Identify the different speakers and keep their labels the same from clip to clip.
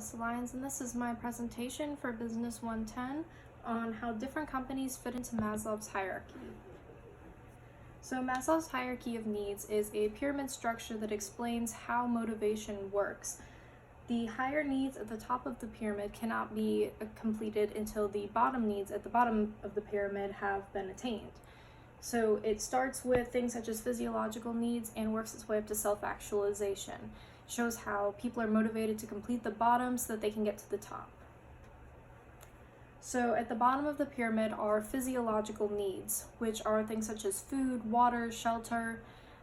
Speaker 1: Melissa Lyons, and this is my presentation for Business 110 on how different companies fit into Maslow's hierarchy. So Maslow's hierarchy of needs is a pyramid structure that explains how motivation works. The higher needs at the top of the pyramid cannot be completed until the bottom needs at the bottom of the pyramid have been attained. So it starts with things such as physiological needs and works its way up to self-actualization. Shows how people are motivated to complete the bottom so that they can get to the top. So at the bottom of the pyramid are physiological needs, which are things such as food, water, shelter,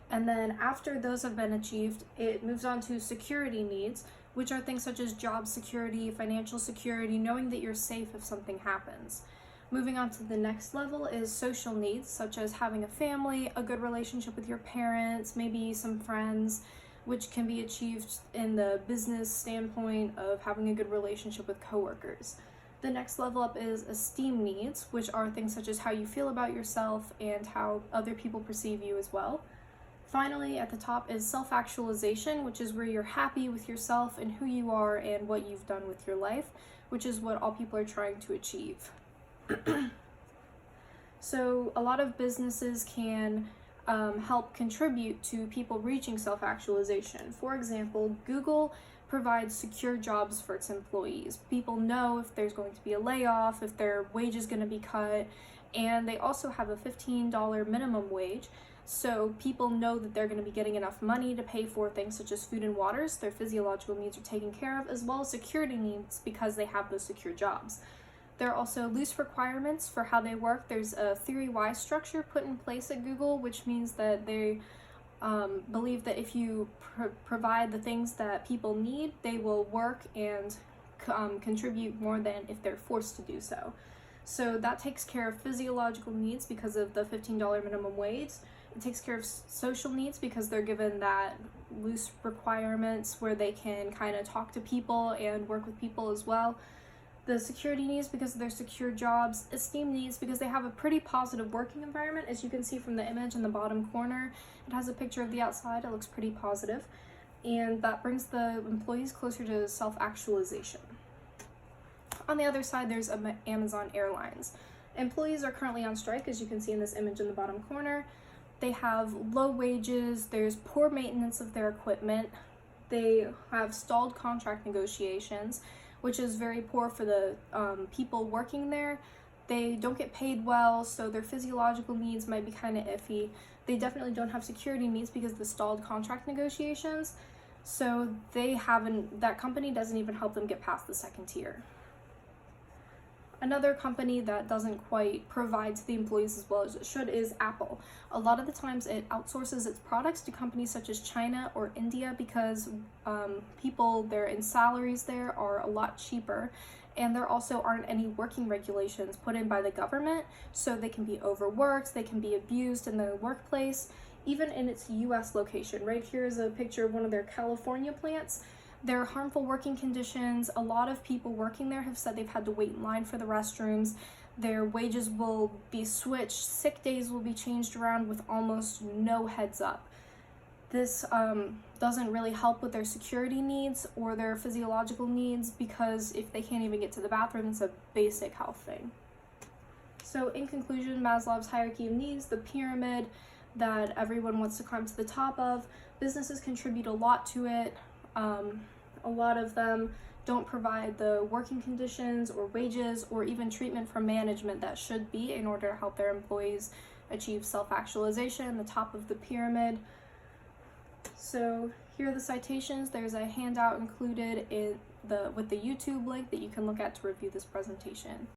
Speaker 1: and then after those have been achieved, it moves on to security needs, which are things such as job security, financial security, knowing that you're safe if something happens. Moving on to the next level is social needs, such as having a family, a good relationship with your parents, maybe some friends, which can be achieved in the business standpoint of having a good relationship with coworkers. The next level up is esteem needs, which are things such as how you feel about yourself and how other people perceive you as well. Finally, at the top is self-actualization, which is where you're happy with yourself and who you are and what you've done with your life, which is what all people are trying to achieve. So a lot of businesses can help contribute to people reaching self-actualization. For example, Google provides secure jobs for its employees. People know if there's going to be a layoff, if their wage is going to be cut, and they also have a $15 minimum wage. So people know that they're going to be getting enough money to pay for things such as food and water, so their physiological needs are taken care of, as well as security needs because they have those secure jobs. There are also loose requirements for how they work. There's a Theory Y structure put in place at Google, which means that they believe that if you provide the things that people need, they will work and contribute more than if they're forced to do so. So that takes care of physiological needs because of the $15 minimum wage. It takes care of social needs because they're given that loose requirements where they can kind of talk to people and work with people as well. The security needs because of their secure jobs, esteem needs because they have a pretty positive working environment. As you can see from the image in the bottom corner, it has a picture of the outside, it looks pretty positive, and that brings the employees closer to self-actualization. On the other side, there's Amazon Airlines. Employees are currently on strike, as you can see in this image in the bottom corner. They have low wages, there's poor maintenance of their equipment, they have stalled contract negotiations, which is very poor for the people working there. They don't get paid well, so their physiological needs might be kind of iffy. They definitely don't have security needs because of the stalled contract negotiations, so that company doesn't even help them get past the second tier. Another company that doesn't quite provide to the employees as well as it should is Apple. A lot of the times it outsources its products to companies such as China or India because their in salaries there are a lot cheaper, and there also aren't any working regulations put in by the government, so they can be overworked, they can be abused in the workplace, even in its US location. Right here is a picture of one of their California plants. There are harmful working conditions. A lot of people working there have said they've had to wait in line for the restrooms. Their wages will be switched. Sick days will be changed around with almost no heads up. This doesn't really help with their security needs or their physiological needs because if they can't even get to the bathroom, it's a basic health thing. So in conclusion, Maslow's hierarchy of needs, the pyramid that everyone wants to climb to the top of, businesses contribute a lot to it. A lot of them don't provide the working conditions or wages or even treatment from management that should be in order to help their employees achieve self-actualization, the top of the pyramid. So here are the citations. There's a handout included with the YouTube link that you can look at to review this presentation.